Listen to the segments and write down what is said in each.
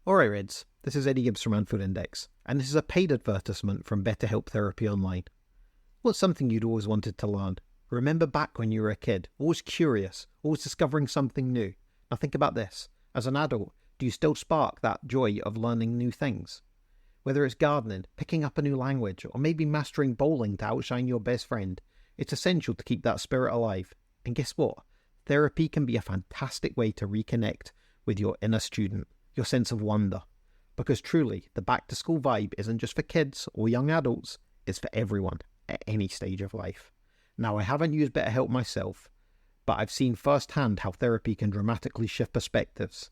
Alright Reds, this is Eddie Gibbs from Anfield Index, and this is a paid advertisement from BetterHelp Therapy Online. What's something you'd always wanted to learn? Remember back when you were a kid, always curious, always discovering something new. Now think about this, as an adult, do you still spark that joy of learning new things? Whether it's gardening, picking up a new language, or maybe mastering bowling to outshine your best friend, it's essential to keep that spirit alive. And guess what? Therapy can be a fantastic way to reconnect with your inner student, your sense of wonder. Because truly, the back-to-school vibe isn't just for kids or young adults, it's for everyone at any stage of life. Now, I haven't used BetterHelp myself, but I've seen firsthand how therapy can dramatically shift perspectives.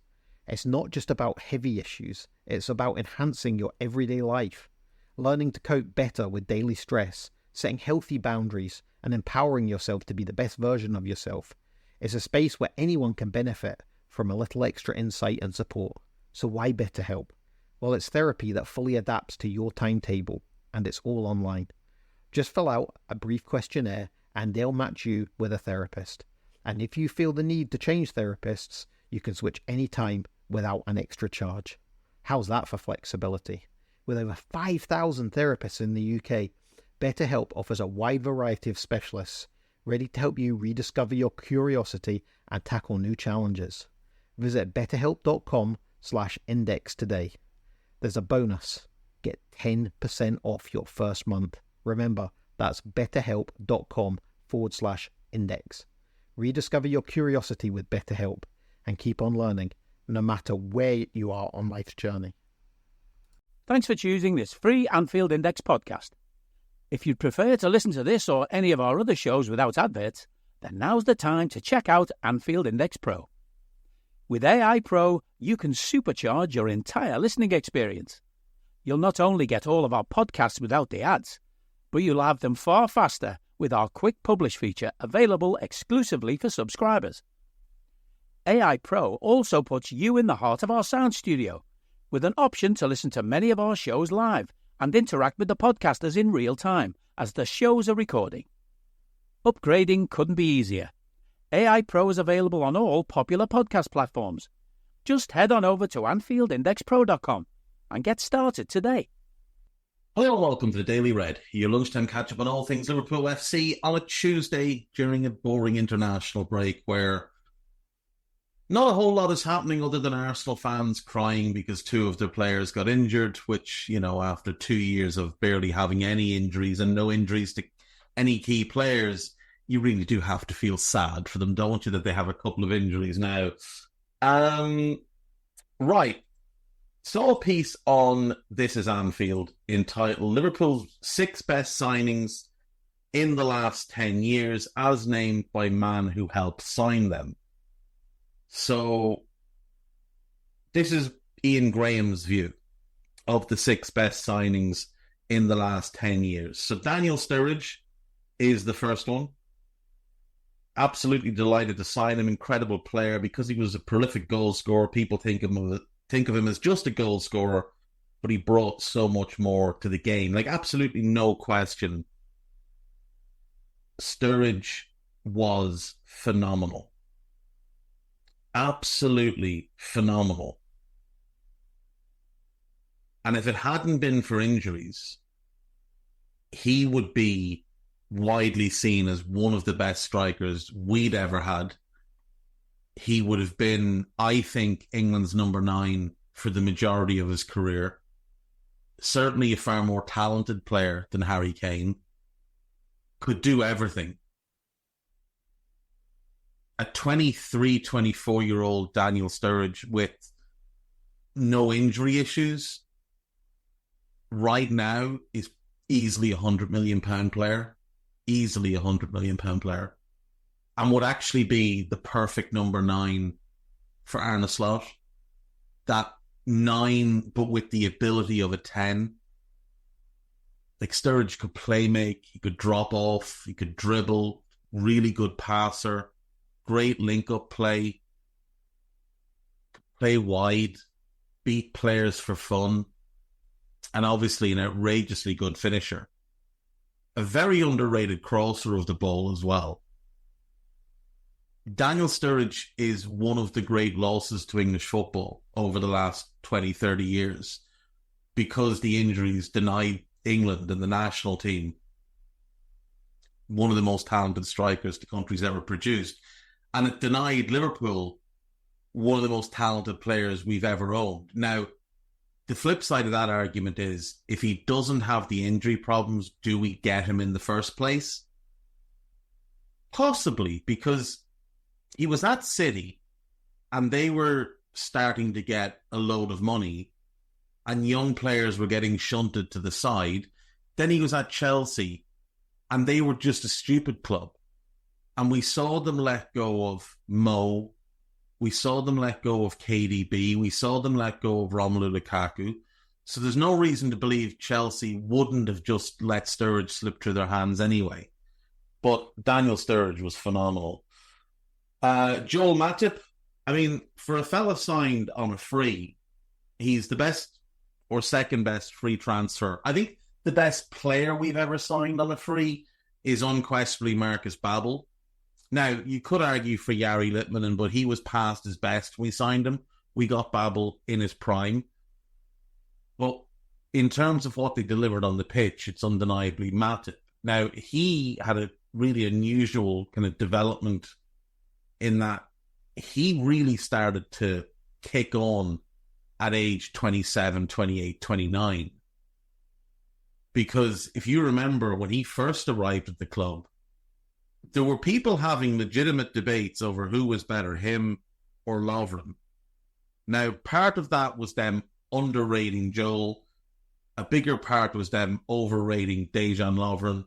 It's not just about heavy issues, it's about enhancing your everyday life, learning to cope better with daily stress, setting healthy boundaries, and empowering yourself to be the best version of yourself. It's a space where anyone can benefit from a little extra insight and support. So why BetterHelp? Well, it's therapy that fully adapts to your timetable, and it's all online. Just fill out a brief questionnaire, and they'll match you with a therapist. And if you feel the need to change therapists, you can switch anytime without an extra charge. How's that for flexibility? With over 5,000 therapists in the UK, BetterHelp offers a wide variety of specialists, ready to help you rediscover your curiosity and tackle new challenges. Visit betterhelp.com/index today. There's a bonus. Get 10% off your first month. Remember, that's betterhelp.com/index. Rediscover your curiosity with BetterHelp and keep on learning, no matter where you are on life's journey. Thanks for choosing this free Anfield Index podcast. If you'd prefer to listen to this or any of our other shows without adverts, then now's the time to check out Anfield Index Pro. With AI Pro, you can supercharge your entire listening experience. You'll not only get all of our podcasts without the ads, but you'll have them far faster with our Quick Publish feature available exclusively for subscribers. AI Pro also puts you in the heart of our sound studio, with an option to listen to many of our shows live and interact with the podcasters in real time as the shows are recording. Upgrading couldn't be easier. AI Pro is available on all popular podcast platforms. Just head on over to AnfieldIndexPro.com and get started today. Hello and welcome to the Daily Red, your lunchtime catch-up on all things Liverpool FC on a Tuesday during a boring international break where not a whole lot is happening other than Arsenal fans crying because two of their players got injured, which, you know, after 2 years of barely having any injuries and no injuries to any key players, you really do have to feel sad for them, don't you, that they have a couple of injuries now. Right. Saw a piece on This Is Anfield entitled Liverpool's 6 Best Signings in the Last 10 Years as named by man who helped sign them. So this is Ian Graham's view of the 6 best signings in the last 10 years. So Daniel Sturridge is the first one. Absolutely delighted to sign him. Incredible player because he was a prolific goal scorer. People think of him as just a goal scorer, but he brought so much more to the game. Like, absolutely no question. Sturridge was phenomenal. Absolutely phenomenal. And if it hadn't been for injuries, he would be widely seen as one of the best strikers we'd ever had. He would have been, I think, England's number 9 for the majority of his career. Certainly a far more talented player than Harry Kane. Could do everything. A 23, 24-year-old Daniel Sturridge with no injury issues right now is easily £100 million player. Easily £100 million player. And would actually be the perfect number 9 for Arne Slot. That 9, but with the ability of a 10. Like, Sturridge could play make, he could drop off, he could dribble, really good passer. Great link-up play wide, beat players for fun, and obviously an outrageously good finisher. A very underrated crosser of the ball as well. Daniel Sturridge is one of the great losses to English football over the last 20, 30 years because the injuries denied England and the national team one of the most talented strikers the country's ever produced. And it denied Liverpool one of the most talented players we've ever owned. Now, the flip side of that argument is, if he doesn't have the injury problems, do we get him in the first place? Possibly, because he was at City and they were starting to get a load of money and young players were getting shunted to the side. Then he was at Chelsea and they were just a stupid club. And we saw them let go of Mo. We saw them let go of KDB. We saw them let go of Romelu Lukaku. So there's no reason to believe Chelsea wouldn't have just let Sturridge slip through their hands anyway. But Daniel Sturridge was phenomenal. Joel Matip, I mean, for a fella signed on a free, he's the best or second best free transfer. I think the best player we've ever signed on a free is unquestionably Marcus Babbel. Now, you could argue for Jari Litmanen, but he was past his best when we signed him. We got Babbel in his prime. But in terms of what they delivered on the pitch, it's undeniably Matip. Now, he had a really unusual kind of development in that he really started to kick on at age 27, 28, 29. Because if you remember, when he first arrived at the club, there were people having legitimate debates over who was better, him or Lovren. Now, part of that was them underrating Joel. A bigger part was them overrating Dejan Lovren.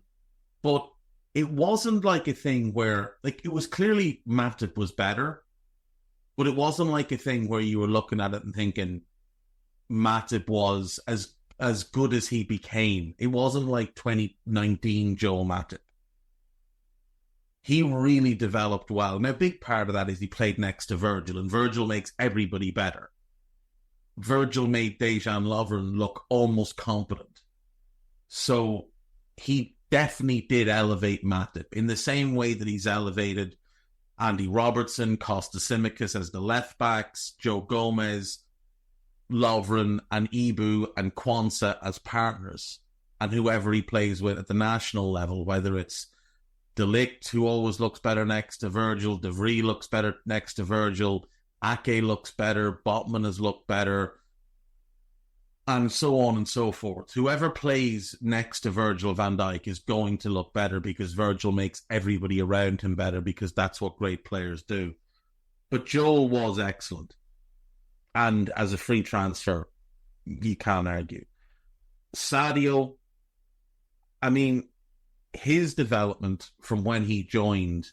But it wasn't like a thing where, like, it was clearly Matip was better, but it wasn't like a thing where you were looking at it and thinking Matip was as good as he became. It wasn't like 2019 Joel Matip. He really developed well. Now, a big part of that is he played next to Virgil, and Virgil makes everybody better. Virgil made Dejan Lovren look almost competent. So he definitely did elevate Matip in the same way that he's elevated Andy Robertson, Costa Simicas as the left backs, Joe Gomez, Lovren and Ibu and Kwanzaa as partners, and whoever he plays with at the national level, whether it's De Ligt, who always looks better next to Virgil, De Vrij looks better next to Virgil, Ake looks better, Botman has looked better, and so on and so forth. Whoever plays next to Virgil van Dijk is going to look better because Virgil makes everybody around him better, because that's what great players do. But Joel was excellent. And as a free transfer, you can't argue. Sadio, I mean, his development from when he joined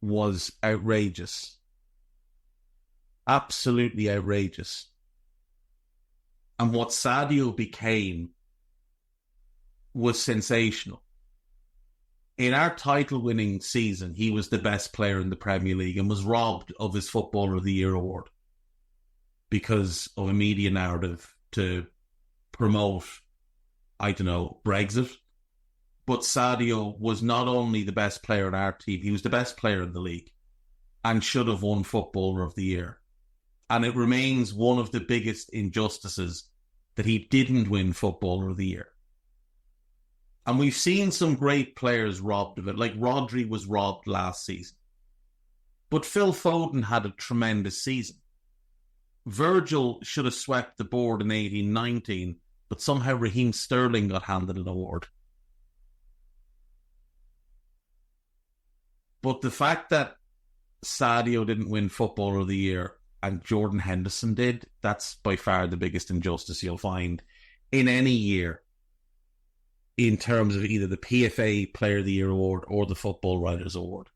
was outrageous. Absolutely outrageous. And what Sadio became was sensational. In our title-winning season, he was the best player in the Premier League and was robbed of his Footballer of the Year award because of a media narrative to promote, I don't know, Brexit. But Sadio was not only the best player in our team, he was the best player in the league and should have won Footballer of the Year. And it remains one of the biggest injustices that he didn't win Footballer of the Year. And we've seen some great players robbed of it, like Rodri was robbed last season. But Phil Foden had a tremendous season. Virgil should have swept the board in 18-19, but somehow Raheem Sterling got handed an award. But the fact that Sadio didn't win Footballer of the Year and Jordan Henderson did, that's by far the biggest injustice you'll find in any year in terms of either the PFA Player of the Year award or the Football Writers Award.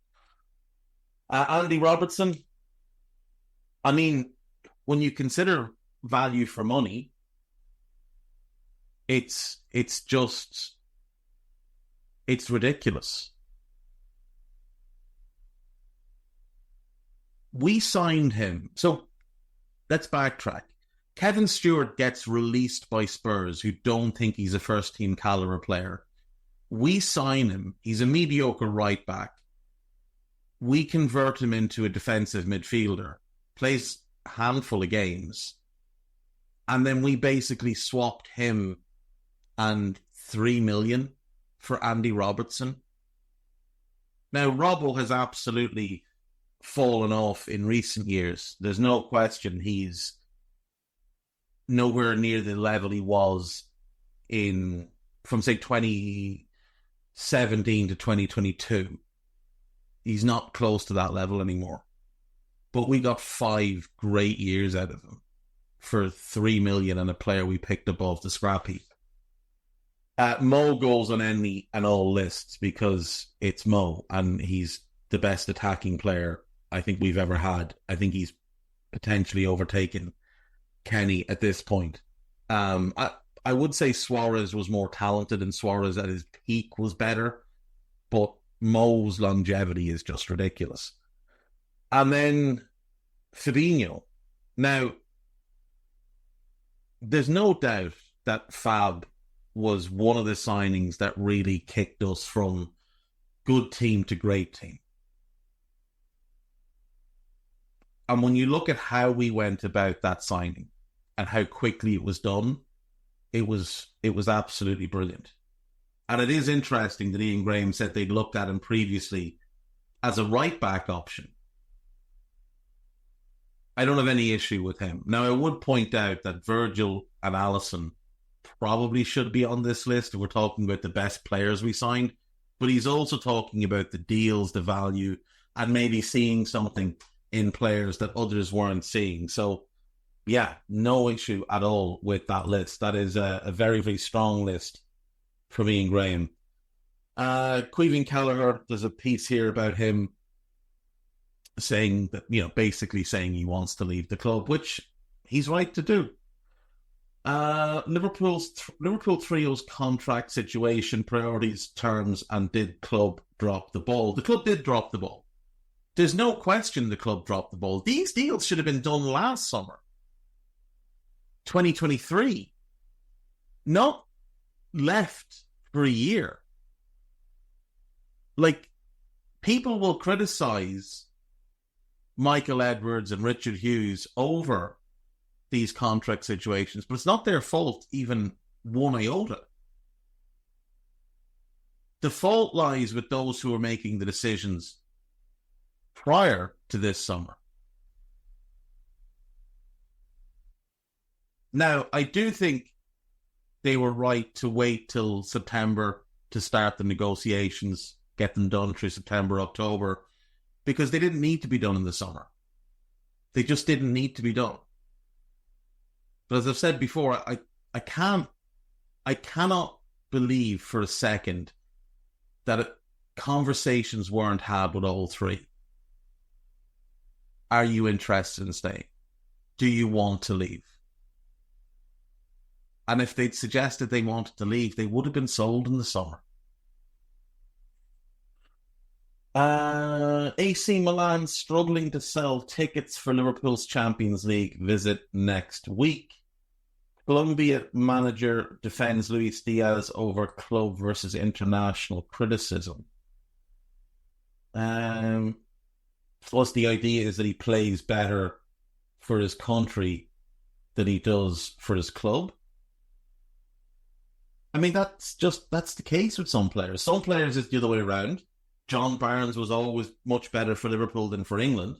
Andy Robertson, I mean, when you consider value for money, it's ridiculous. We signed him. So let's backtrack. Kevin Stewart gets released by Spurs, who don't think he's a first-team caliber player. We sign him. He's a mediocre right back. we convert him into a defensive midfielder, plays a handful of games, and then we basically swapped him and 3 million for Andy Robertson. Now, Robbo has absolutely fallen off in recent years. There's no question he's nowhere near the level he was from say 2017 to 2022. He's not close to that level anymore. But we got 5 great years out of him for 3 million and a player we picked up off the scrap heap. Mo goes on any and all lists because it's Mo and he's the best attacking player I think we've ever had. I think he's potentially overtaken Kenny at this point. I would say Suarez was more talented and Suarez at his peak was better, but Mo's longevity is just ridiculous. And then Fabinho. Now, there's no doubt that Fab was one of the signings that really kicked us from good team to great team. And when you look at how we went about that signing and how quickly it was done, it was absolutely brilliant. And it is interesting that Ian Graham said they'd looked at him previously as a right-back option. I don't have any issue with him. Now, I would point out that Virgil and Alisson probably should be on this list. We're talking about the best players we signed, but he's also talking about the deals, the value, and maybe seeing something in players that others weren't seeing. So, yeah, no issue at all with that list. That is a very, very strong list from Ian Graham. Caoimhín Kelleher, there's a piece here about him saying that, basically saying he wants to leave the club, which he's right to do. Liverpool trio's contract situation, priorities, terms, and did club drop the ball? The club did drop the ball. There's no question the club dropped the ball. These deals should have been done last summer. 2023. Not left for a year. Like, people will criticize Michael Edwards and Richard Hughes over these contract situations, but it's not their fault even one iota. The fault lies with those who are making the decisions prior to this summer. Now, I do think they were right to wait till September to start the negotiations, get them done through September, October, because they didn't need to be done in the summer. They just didn't need to be done. But as I've said before, I cannot believe for a second that conversations weren't had with all three. Are you interested in staying? Do you want to leave? And if they'd suggested they wanted to leave, they would have been sold in the summer. AC Milan struggling to sell tickets for Liverpool's Champions League visit next week. Colombia manager defends Luis Diaz over club versus international criticism. Plus, the idea is that he plays better for his country than he does for his club. I mean, that's the case with some players. Some players it's the other way around. John Barnes was always much better for Liverpool than for England.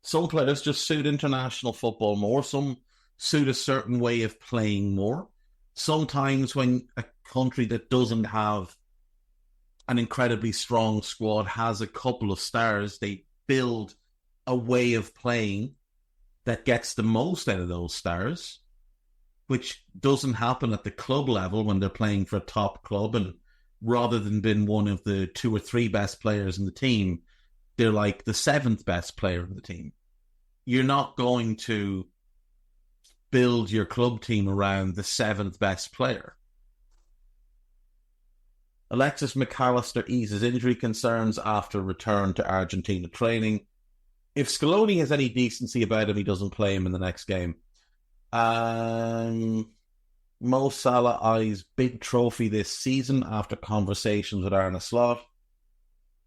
Some players just suit international football more. Some suit a certain way of playing more. Sometimes when a country that doesn't have an incredibly strong squad has a couple of stars, they build a way of playing that gets the most out of those stars, which doesn't happen at the club level when they're playing for a top club. And rather than being one of the 2 or 3 best players in the team, they're like the 7th best player in the team. You're not going to build your club team around the 7th best player. Alexis McAllister eases injury concerns after return to Argentina training. If Scaloni has any decency about him, he doesn't play him in the next game. Mo Salah eyes big trophy this season after conversations with Arne Slot.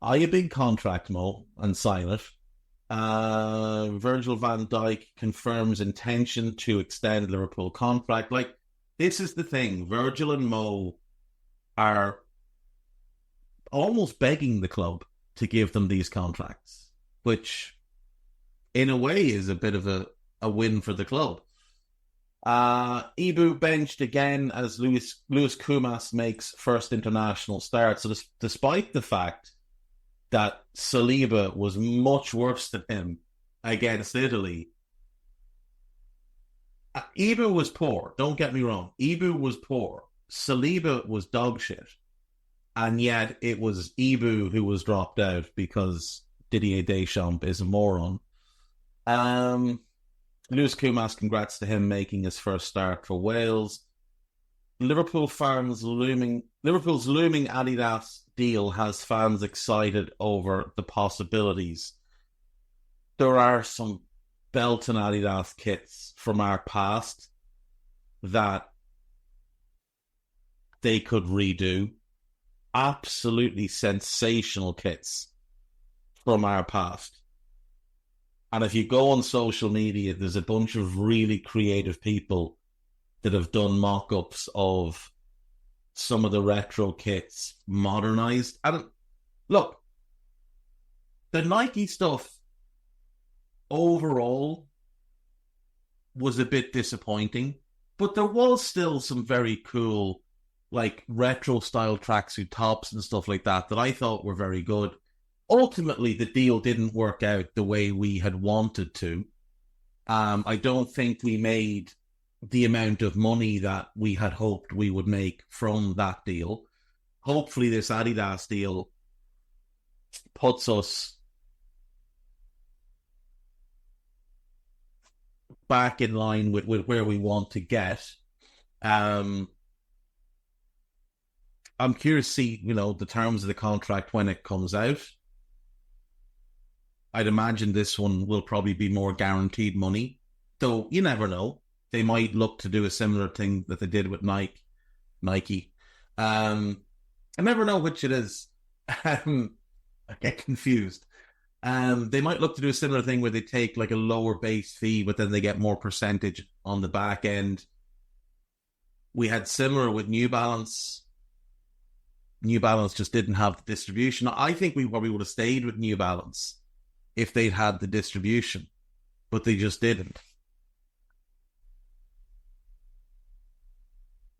Are you a big contract, Mo, and sign it? Virgil van Dijk confirms intention to extend Liverpool contract. Like, this is the thing. Virgil and Mo are almost begging the club to give them these contracts, which in a way is a bit of a win for the club. Ibu benched again as Luis Kumas makes first international start. So despite the fact that Saliba was much worse than him against Italy, Ibu was poor. Don't get me wrong. Ibu was poor. Saliba was dog shit. And yet it was Ibu who was dropped out because Didier Deschamps is a moron. Luis Kumas, congrats to him making his first start for Wales. Liverpool's looming Adidas deal has fans excited over the possibilities. There are some belting Adidas kits from our past that they could redo. Absolutely sensational kits from our past. And if you go on social media, there's a bunch of really creative people that have done mock-ups of some of the retro kits modernized. And look, the Nike stuff overall was a bit disappointing, but there was still some very cool, like, retro style tracksuit tops and stuff like that I thought were very good. Ultimately, the deal didn't work out the way we had wanted to. I don't think we made the amount of money that we had hoped we would make from that deal. Hopefully this Adidas deal puts us back in line with where we want to get. I'm curious to see, the terms of the contract when it comes out. I'd imagine this one will probably be more guaranteed money, though you never know. They might look to do a similar thing that they did with Nike. I never know which it is. I get confused. They might look to do a similar thing where they take like a lower base fee, but then they get more percentage on the back end. We had similar with New Balance. New Balance just didn't have the distribution. I think we probably would have stayed with New Balance if they'd had the distribution, but they just didn't.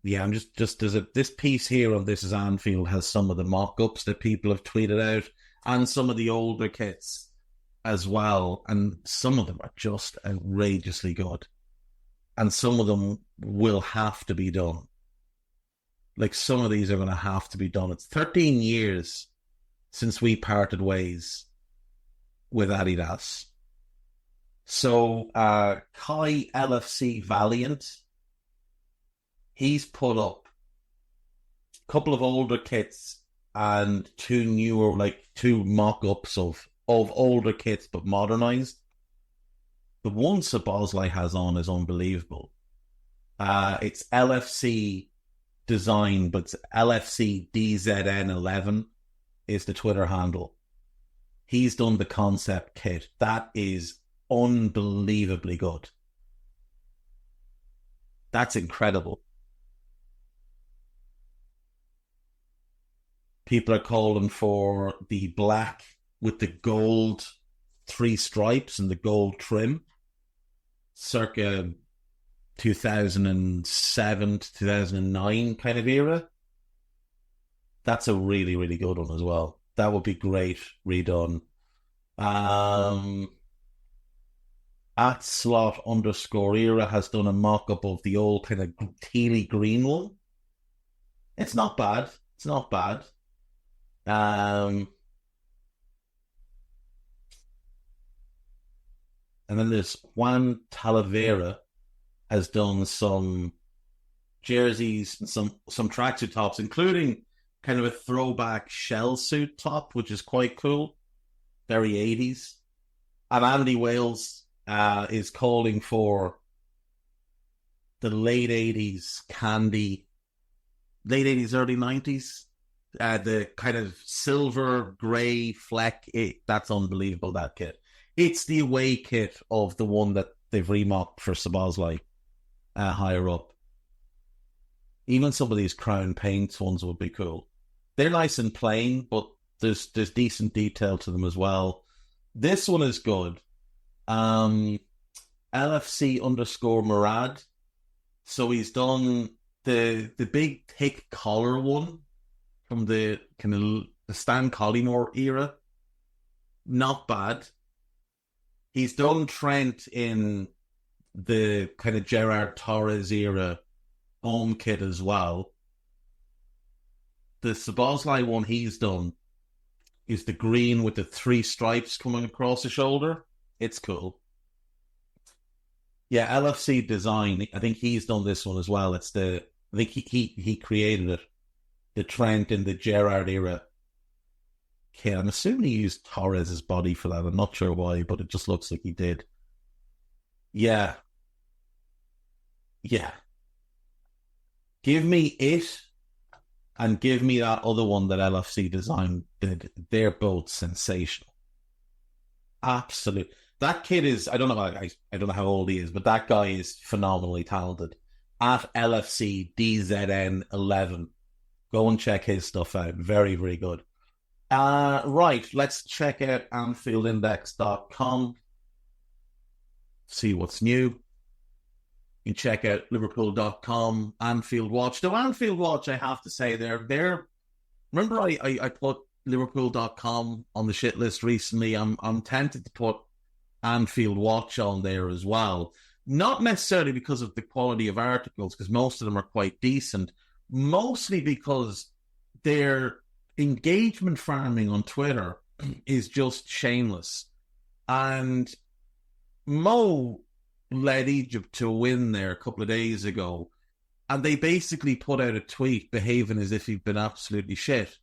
Yeah, I'm just this piece here on This Is Anfield has some of the mock-ups that people have tweeted out and some of the older kits as well, and some of them are just outrageously good, and some of them will have to be done. Like, some of these are going to have to be done. It's 13 years since we parted ways with Adidas. So Kai LFC Valiant, he's put up a couple of older kits and two mock-ups of older kits but modernized. The one Szoboszlai has on is unbelievable. It's LFC design, but it's LFC DZN11 is the Twitter handle. He's done the concept kit. That is unbelievably good. That's incredible. People are calling for the black with the gold 3 stripes and the gold trim, circa 2007 to 2009 kind of era. That's a really, really good one as well. That would be great redone. At slot_era has done a mock-up of the old kind of tealy green one. It's not bad. It's not bad. And then there's Juan Talavera has done some jerseys and some tracksuit tops, including kind of a throwback shell suit top, which is quite cool. Very 80s. And Andy Wales is calling for the late 80s candy, late 80s, early 90s The kind of silver grey fleck, that's unbelievable, that kit. It's the away kit of the one that they've remocked for Szoboszlai higher up. Even some of these Crown Paints ones would be cool. They're nice and plain, but there's decent detail to them as well. This one is good. LFC_Murad. So he's done the big thick collar one from the kind of the Stan Collymore era. Not bad. He's done Trent in the kind of Gerard Torres era home kit as well. The Szoboszlai one he's done is the green with the 3 stripes coming across the shoulder. It's cool. Yeah, LFC Design. I think he's done this one as well. I think he created it. The Trent in the Gerrard era. Okay, I'm assuming he used Torres' body for that. I'm not sure why, but it just looks like he did. Yeah. Yeah. Give me it and give me that other one that LFC Design did. They're both sensational. Absolute. That kid is, I don't know how old he is, but that guy is phenomenally talented. At LFC DZN11. Go and check his stuff out. Very, very good. Right, let's check out AnfieldIndex.com. See what's new. You can check out Liverpool.com, Anfield Watch. Though Anfield Watch, I have to say, they're remember I put Liverpool.com on the shit list recently. I'm tempted to put Anfield Watch on there as well. Not necessarily because of the quality of articles, because most of them are quite decent. Mostly because their engagement farming on Twitter is just shameless. And Mo led Egypt to a win there a couple of days ago, and they basically put out a tweet behaving as if he'd been absolutely shit.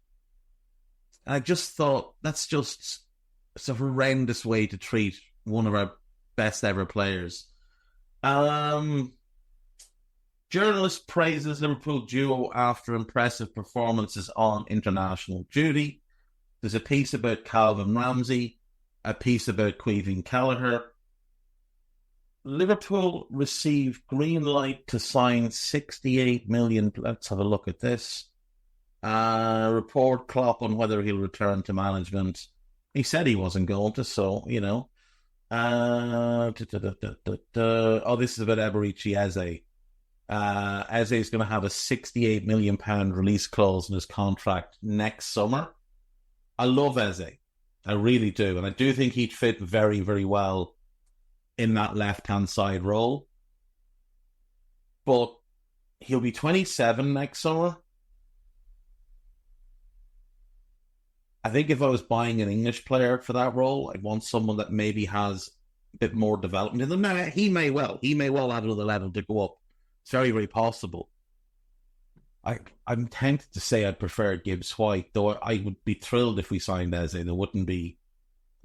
And I just thought, it's a horrendous way to treat one of our best ever players. Journalist praises Liverpool duo after impressive performances on international duty. There's a piece about Calvin Ramsey, a piece about Queeving Kelleher. Liverpool received green light to sign 68 million. Let's have a look at this. Report Klopp on whether he'll return to management. He said he wasn't going to, so, you know. Oh, this is about Eberici Eze. Eze is going to have a £68 million release clause in his contract next summer. I love Eze. I really do. And I do think he'd fit very, very well in that left-hand side role. But he'll be 27 next summer. I think if I was buying an English player for that role, I'd want someone that maybe has a bit more development in them. Now, he may well add another level to go up. It's very, very possible. I'm tempted to say I'd prefer Gibbs White, though I would be thrilled if we signed Eze. There wouldn't be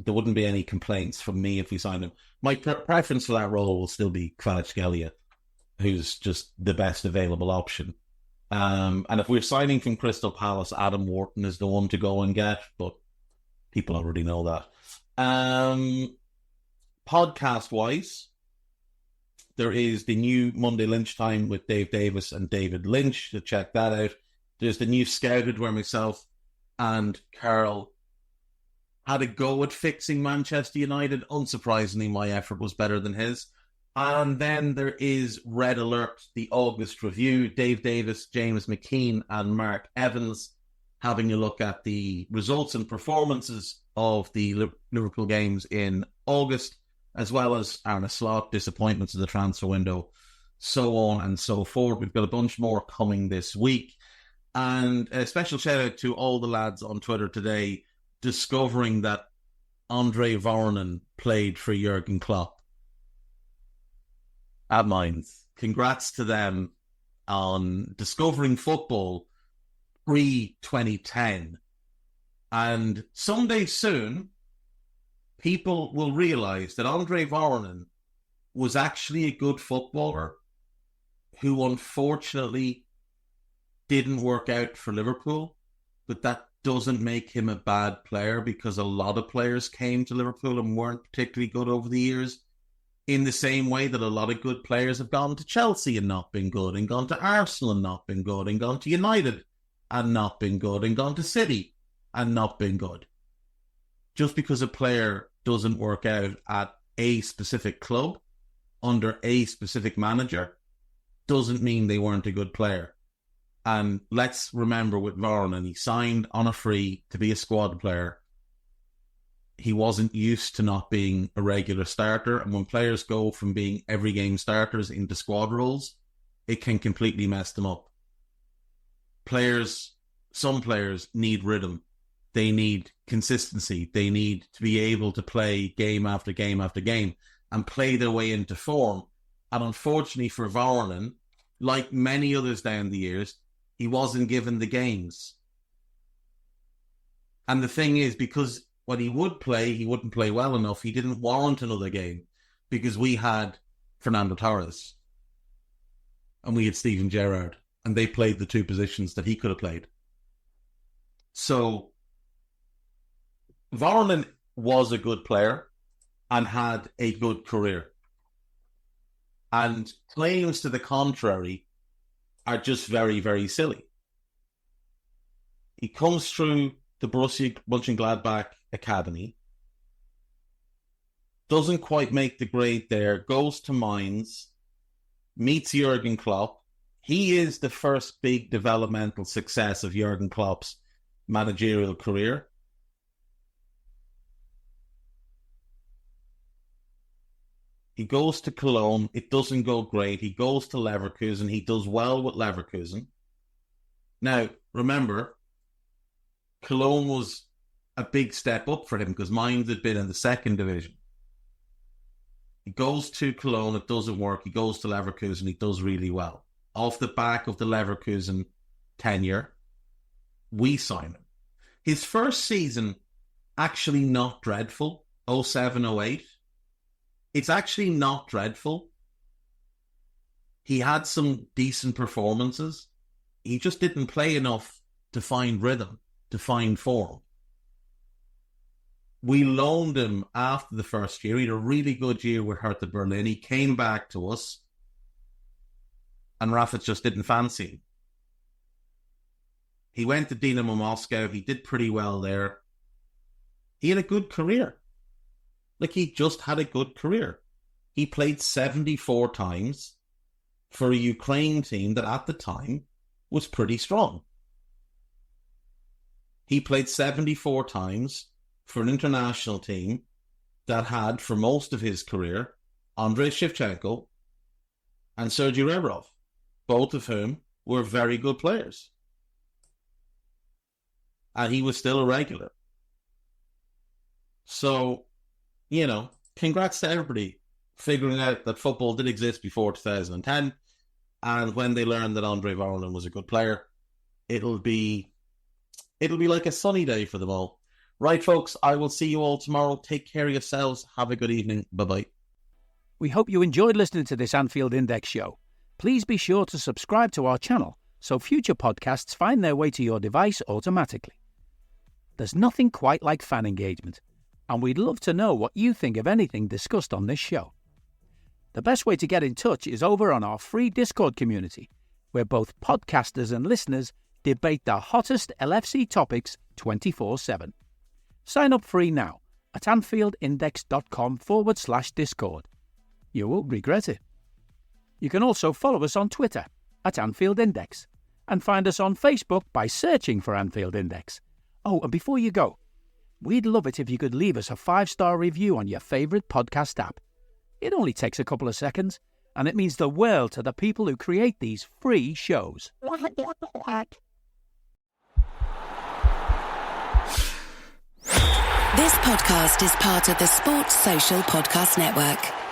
any complaints from me if we signed him. My preference for that role will still be Kvaratskhelia, who's just the best available option. And if we're signing from Crystal Palace, Adam Wharton is the one to go and get, but people already know that. Podcast-wise, there is the new Monday Lunchtime with Dave Davis and David Lynch, to check that out. There's the new Scouted, where myself and Carl had a go at fixing Manchester United. Unsurprisingly, my effort was better than his. And then there is Red Alert, the August review. Dave Davis, James McKean and Mark Evans having a look at the results and performances of the Liverpool games in August, as well as Arne Slot, disappointments of the transfer window, so on and so forth. We've got a bunch more coming this week. And a special shout out to all the lads on Twitter today discovering that Andre Voronin played for Jurgen Klopp. At Mainz. Congrats to them on discovering football pre-2010. And someday soon, people will realise that Andre Voronin was actually a good footballer who unfortunately didn't work out for Liverpool. but that doesn't make him a bad player, because a lot of players came to Liverpool and weren't particularly good over the years, in the same way that a lot of good players have gone to Chelsea and not been good, and gone to Arsenal and not been good, and gone to United and not been good, and gone to City and not been good. Just because a player doesn't work out at a specific club under a specific manager doesn't mean they weren't a good player. And let's remember with Varane, he signed on a free to be a squad player. He wasn't used to not being a regular starter. And when players go from being every game starters into squad roles, it can completely mess them up. Some players need rhythm. They need consistency. They need to be able to play game after game after game and play their way into form. And unfortunately for Varane, like many others down the years, he wasn't given the games. And the thing is, because when he would play, he wouldn't play well enough. He didn't warrant another game, because we had Fernando Torres and we had Steven Gerrard, and they played the two positions that he could have played. So Varane was a good player and had a good career. And claims to the contrary are just very, very silly. He comes through the Borussia Mönchengladbach Academy, doesn't quite make the grade there, goes to Mainz, meets Jurgen Klopp. He is the first big developmental success of Jurgen Klopp's managerial career. He goes to Cologne. It doesn't go great. He goes to Leverkusen. He does well with Leverkusen. Now, remember, Cologne was a big step up for him because Mainz had been in the second division. He goes to Cologne. It doesn't work. He goes to Leverkusen. He does really well. Off the back of the Leverkusen tenure, we sign him. His first season, actually not dreadful, 07-08. It's actually not dreadful. He had some decent performances. He just didn't play enough to find rhythm, to find form. We loaned him after the first year. He had a really good year with Hertha Berlin. He came back to us, and Rafa just didn't fancy him. He went to Dinamo Moscow. He did pretty well there. He had a good career. He just had a good career. He played 74 times for a Ukraine team that at the time was pretty strong. He played 74 times for an international team that had, for most of his career, Andrei Shevchenko and Sergei Rebrov, both of whom were very good players. And he was still a regular. So, congrats to everybody figuring out that football did exist before 2010. And when they learned that Andre Varane was a good player, it'll be like a sunny day for them all. Right, folks, I will see you all tomorrow. Take care of yourselves. Have a good evening. Bye-bye. We hope you enjoyed listening to this Anfield Index show. Please be sure to subscribe to our channel so future podcasts find their way to your device automatically. There's nothing quite like fan engagement, and we'd love to know what you think of anything discussed on this show. The best way to get in touch is over on our free Discord community, where both podcasters and listeners debate the hottest LFC topics 24/7. Sign up free now at AnfieldIndex.com/Discord. You won't regret it. You can also follow us on Twitter at Anfield Index and find us on Facebook by searching for Anfield Index. Oh, and before you go, we'd love it if you could leave us a 5-star review on your favourite podcast app. It only takes a couple of seconds, and it means the world to the people who create these free shows. This podcast is part of the Sports Social Podcast Network.